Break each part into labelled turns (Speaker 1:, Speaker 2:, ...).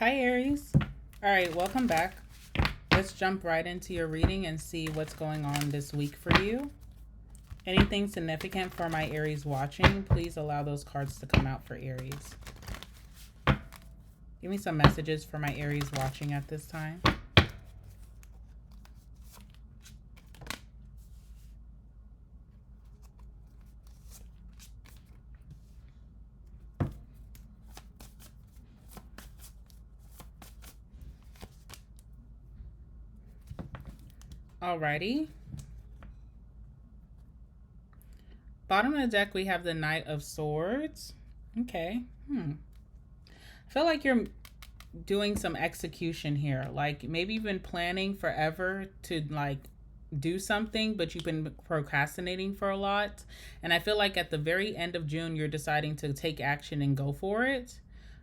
Speaker 1: Hi, Aries. All right, welcome back. Let's jump right into your reading and see what's going on this week for you. Anything significant for my Aries watching, please allow those cards to come out for Aries. Give me some messages for my Aries watching at this time. Alrighty. Bottom of the deck, we have the Knight of Swords. Okay. I feel like you're doing some execution here. Like maybe you've been planning forever to do something, but you've been procrastinating for a lot. And I feel like at the very end of June, you're deciding to take action and go for it.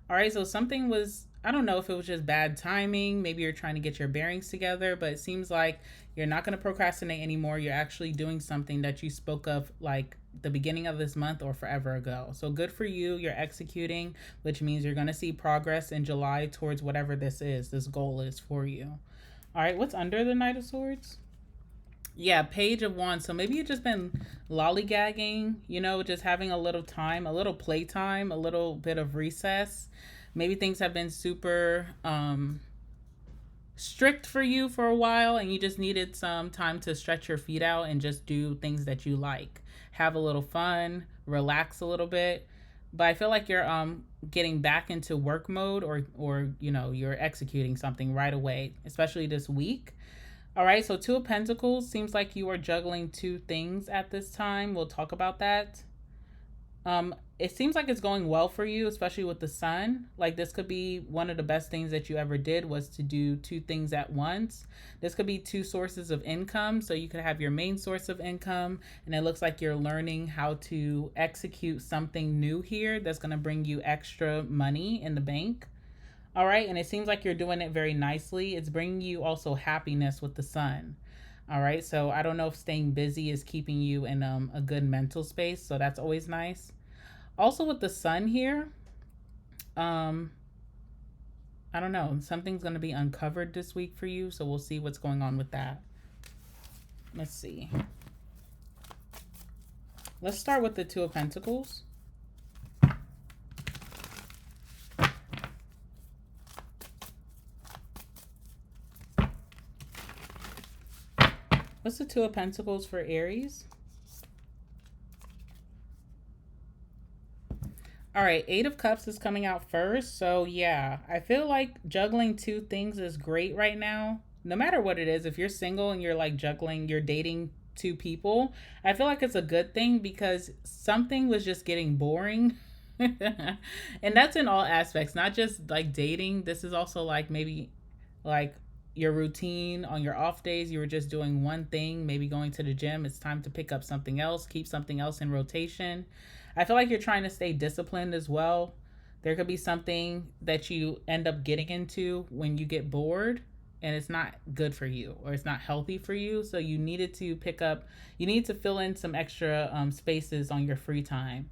Speaker 1: All right, so something was, I don't know if it was just bad timing. Maybe you're trying to get your bearings together, but it seems like you're not going to procrastinate anymore. You're actually doing something that you spoke of like the beginning of this month or forever ago. So good for you. You're executing, which means you're going to see progress in July towards whatever this goal is for you. All right, what's under the Knight of Swords? Yeah, Page of Wands. So maybe you've just been lollygagging, just having a little time, a little playtime, a little bit of recess. Maybe things have been super strict for you for a while and you just needed some time to stretch your feet out and just do things that you like. Have a little fun, relax a little bit. But I feel like you're getting back into work mode or you're executing something right away, especially this week. All right, so Two of Pentacles seems like you are juggling two things at this time. We'll talk about that. It seems like it's going well for you, especially with the sun. Like this could be one of the best things that you ever did was to do two things at once. This could be two sources of income. So you could have your main source of income, and it looks like you're learning how to execute something new here that's going to bring you extra money in the bank. All right, and it seems like you're doing it very nicely. It's bringing you also happiness with the sun. All right, so I don't know if staying busy is keeping you in a good mental space, so that's always nice. Also with the sun here, um, I don't know, something's going to be uncovered this week for you, so we'll see what's going on with that. Let's see. Let's start with the Two of Pentacles. What's the Two of Pentacles for Aries? All right, Eight of Cups is coming out first. So, yeah, I feel like juggling two things is great right now. No matter what it is, if you're single and you're like juggling, you're dating two people, I feel like it's a good thing because something was just getting boring. And that's in all aspects, not just like dating. This is also like maybe like your routine on your off days. You were just doing one thing, maybe going to the gym. It's time to pick up something else, keep something else in rotation. I feel like you're trying to stay disciplined as well. There could be something that you end up getting into when you get bored and it's not good for you or it's not healthy for you. So you needed to you need to fill in some extra spaces on your free time.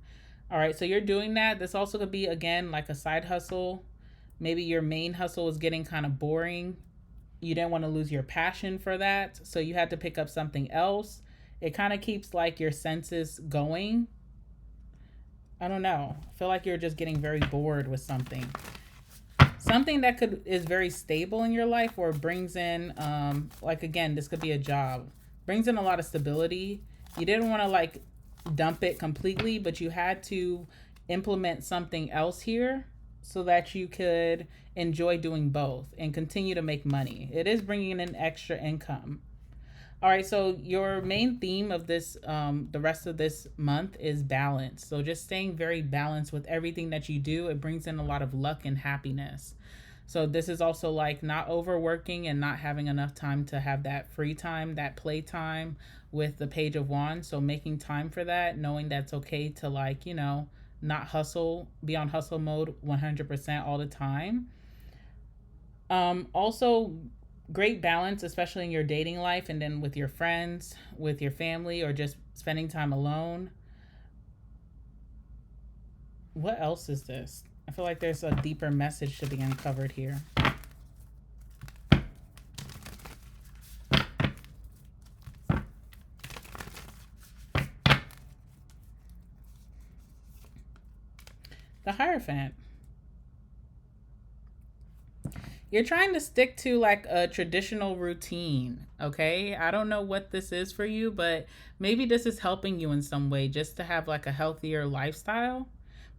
Speaker 1: All right, so you're doing that. This also could be, again, like a side hustle. Maybe your main hustle is getting kind of boring. You didn't want to lose your passion for that. So you had to pick up something else. It kind of keeps like your senses going. I don't know. I feel like you're just getting very bored with something. Something that is very stable in your life or brings in like again, this could be a job. Brings in a lot of stability. You didn't want to like dump it completely, but you had to implement something else here so that you could enjoy doing both and continue to make money. It is bringing in extra income. All right, so your main theme of this, the rest of this month is balance. So just staying very balanced with everything that you do. It brings in a lot of luck and happiness. So this is also like not overworking and not having enough time to have that free time, that play time with the Page of Wands. So making time for that, knowing that's okay to like, not hustle, be on hustle mode 100% all the time. Also great balance, especially in your dating life and then with your friends, with your family, or just spending time alone. What else is this? I feel like there's a deeper message to be uncovered here. The Hierophant. You're trying to stick to like a traditional routine, okay? I don't know what this is for you, but maybe this is helping you in some way just to have like a healthier lifestyle.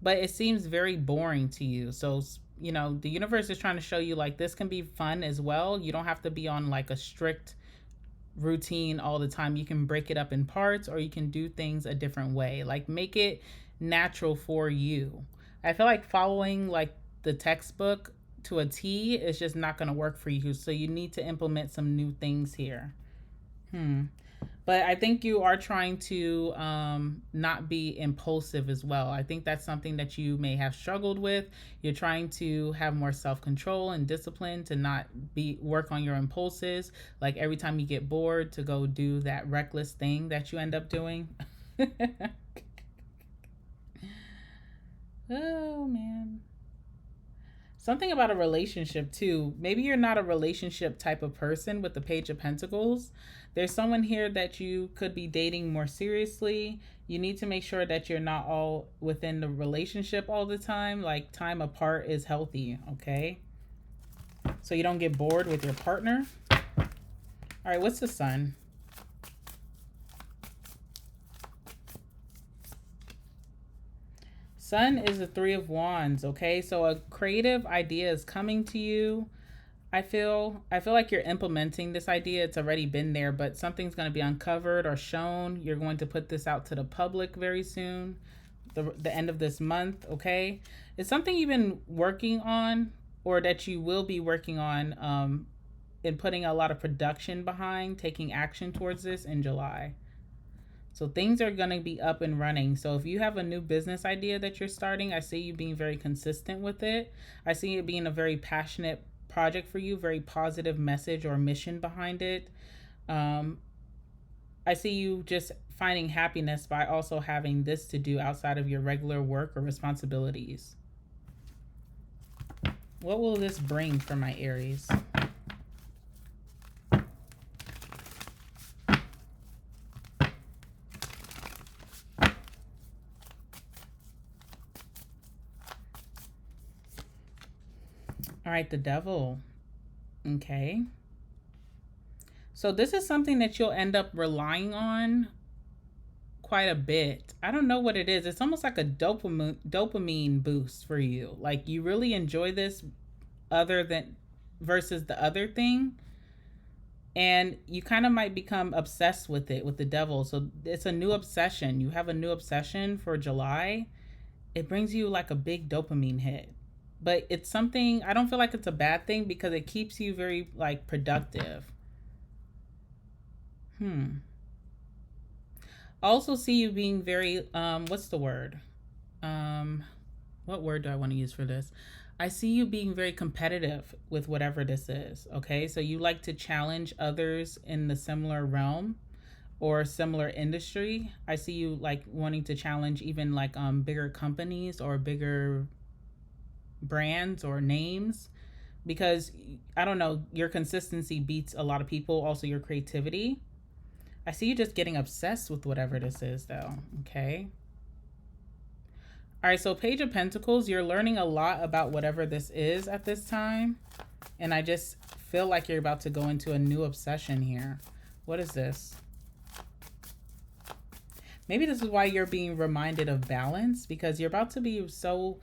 Speaker 1: But it seems very boring to you. So, the universe is trying to show you like this can be fun as well. You don't have to be on like a strict routine all the time. You can break it up in parts or you can do things a different way. Like make it natural for you. I feel like following like the textbook to a T is just not going to work for you. So you need to implement some new things here. But I think you are trying to not be impulsive as well. I think that's something that you may have struggled with. You're trying to have more self-control and discipline to not be work on your impulses. Like every time you get bored, to go do that reckless thing that you end up doing. Oh man. Something about a relationship too. Maybe you're not a relationship type of person with the Page of Pentacles. There's someone here that you could be dating more seriously. You need to make sure that you're not all within the relationship all the time. Like time apart is healthy, okay? So you don't get bored with your partner. All right, what's the Sun? Sun is the Three of Wands, okay? So a creative idea is coming to you. I feel like you're implementing this idea. It's already been there, but something's going to be uncovered or shown. You're going to put this out to the public very soon. The end of this month, okay? It's something you've been working on or that you will be working on and putting a lot of production behind, taking action towards this in July. So things are going to be up and running. So if you have a new business idea that you're starting, I see you being very consistent with it. I see it being a very passionate project for you, very positive message or mission behind it. I see you just finding happiness by also having this to do outside of your regular work or responsibilities. What will this bring for my Aries? All right, the Devil. Okay. So this is something that you'll end up relying quite a bit. I don't know what it is. It's almost like a dopamine boost for you. Like you really enjoy this other than versus the other thing. And you kind of might become obsessed with it with the Devil. So it's a new obsession. You have a new obsession for July. It brings you like a big dopamine hit. But it's something, I don't feel like it's a bad thing because it keeps you very like productive. Also see you being very what's the word? What word do I want to use for this? I see you being very competitive with whatever this is, okay? So you like to challenge others in the similar realm or similar industry. I see you like wanting to challenge even like bigger companies or bigger brands or names because I don't know, your consistency beats a lot of people, also your creativity. I see you just getting obsessed with whatever this is though, okay? All right, so Page of Pentacles, you're learning a lot about whatever this is at this time. And I just feel like you're about to go into a new obsession here. What is this? Maybe this is why you're being reminded of balance because you're about to be so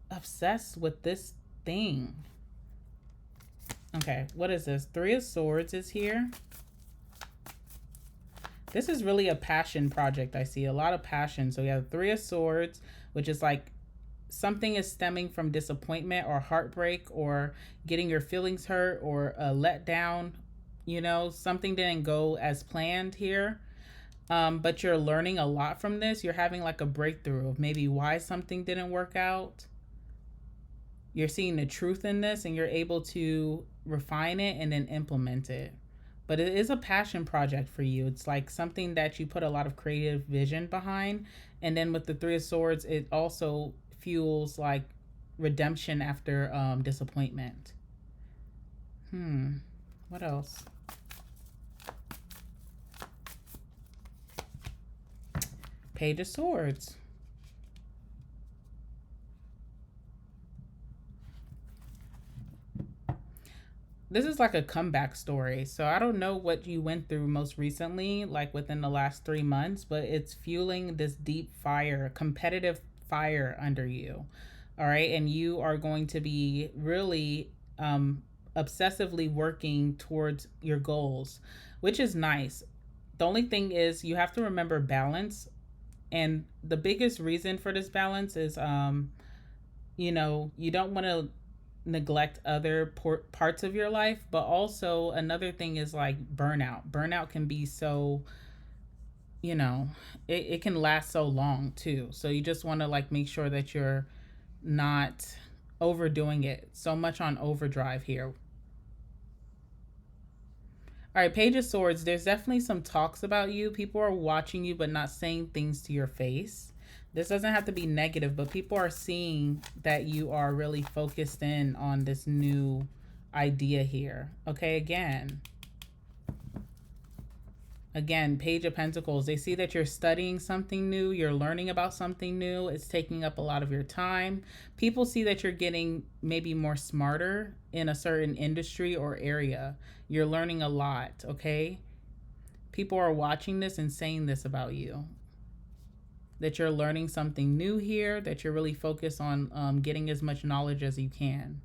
Speaker 1: obsessed with this thing. Okay, what is this? Three of Swords is here. This is really a passion project. I see a lot of passion. So you have Three of Swords, which is like something is stemming from disappointment or heartbreak or getting your feelings hurt or a letdown. You know, something didn't go as planned here. But you're learning a lot from this. You're having like a breakthrough of maybe why something didn't work out. You're seeing the truth in this and you're able to refine it and then implement it. But it is a passion project for you. It's like something that you put a lot of creative vision behind. And then with the Three of Swords, it also fuels like redemption after disappointment. What else? Page of Swords. This is like a comeback story. So I don't know what you went through most recently, like within the last 3 months, but it's fueling this deep fire, competitive fire under you. All right. And you are going to be really obsessively working towards your goals, which is nice. The only thing is, you have to remember balance. And the biggest reason for this balance is, you don't want to neglect other parts of your life, but also another thing is like burnout can be so, you know it can last so long too, so you just want to like make sure that you're not overdoing it so much on overdrive here. All right, Page of Swords, there's definitely some talks about you. People are watching you but not saying things to your face. This doesn't have to be negative, but people are seeing that you are really focused in on this new idea here. Okay, again, Page of Pentacles, they see that you're studying something new, you're learning about something new, it's taking up a lot of your time. People see that you're getting maybe more smarter in a certain industry or area. You're learning a lot, okay? People are watching this and saying this about you. That you're learning something new here, that you're really focused on getting as much knowledge as you can.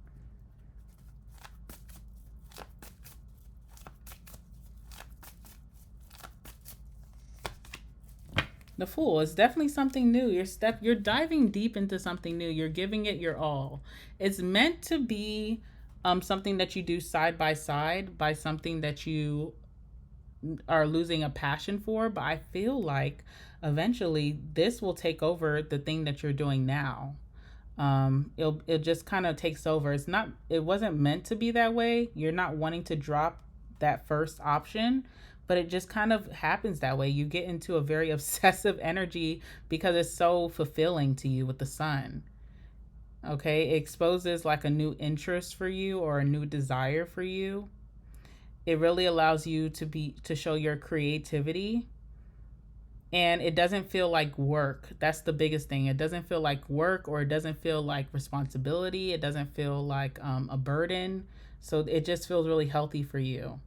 Speaker 1: The Fool is definitely something new. You're diving deep into something new. You're giving it your all. It's meant to be something that you do side by side by something that you are losing a passion for, but I feel like eventually this will take over the thing that you're doing now. It just kind of takes over. It wasn't meant to be that way. You're not wanting to drop that first option, but it just kind of happens that way. You get into a very obsessive energy because it's so fulfilling to you with the sun. Okay, it exposes like a new interest for you or a new desire for you. It really allows you to show your creativity, and it doesn't feel like work. That's the biggest thing. It doesn't feel like work, or it doesn't feel like responsibility. It doesn't feel like a burden. So it just feels really healthy for you.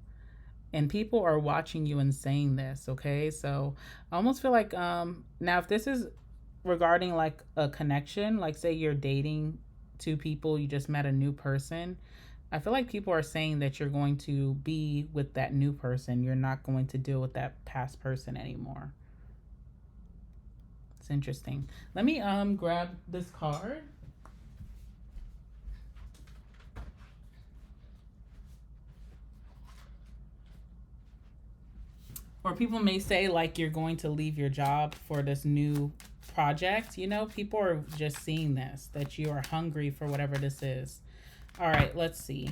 Speaker 1: And people are watching you and saying this, okay? So I almost feel like now if this is regarding like a connection, like say you're dating two people, you just met a new person, I feel like people are saying that you're going to be with that new person. You're not going to deal with that past person anymore. It's interesting. Let me grab this card. Or people may say like you're going to leave your job for this new project. People are just seeing this, that you are hungry for whatever this is. All right, let's see.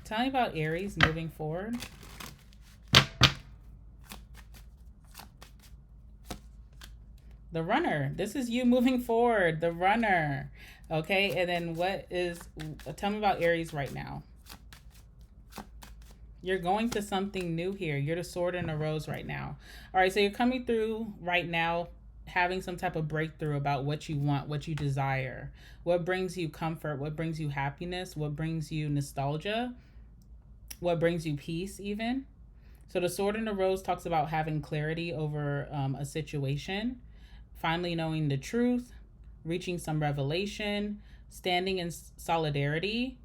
Speaker 1: Tell me about Aries moving forward. The Runner. This is you moving forward. The Runner. Okay, and then tell me about Aries right now. You're going to something new here. You're the Sword and the Rose right now. All right, so you're coming through right now, having some type of breakthrough about what you want, what you desire, what brings you comfort, what brings you happiness, what brings you nostalgia, what brings you peace even. So the Sword and the Rose talks about having clarity over a situation, finally knowing the truth, reaching some revelation, standing in solidarity.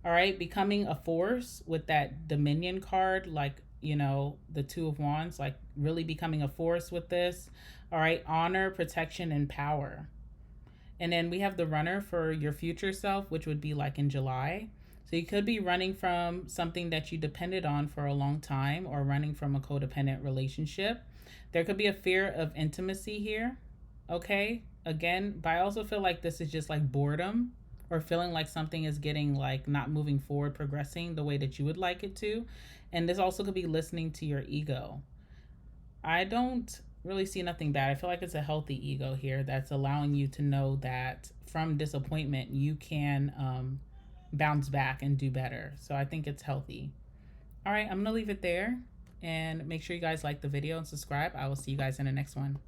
Speaker 1: All right, becoming a force with that Dominion card, like, the Two of Wands, like really becoming a force with this. All right, honor, protection, and power. And then we have the Runner for your future self, which would be like in July. So you could be running from something that you depended on for a long time, or running from a codependent relationship. There could be a fear of intimacy here. Okay, again, but I also feel like this is just like boredom, or feeling like something is getting like not moving forward, progressing the way that you would like it to. And this also could be listening to your ego. I don't really see nothing bad. I feel like it's a healthy ego here that's allowing you to know that from disappointment you can bounce back and do better. So I think it's healthy. All right, I'm gonna leave it there, and make sure you guys like the video and subscribe. I will see you guys in the next one.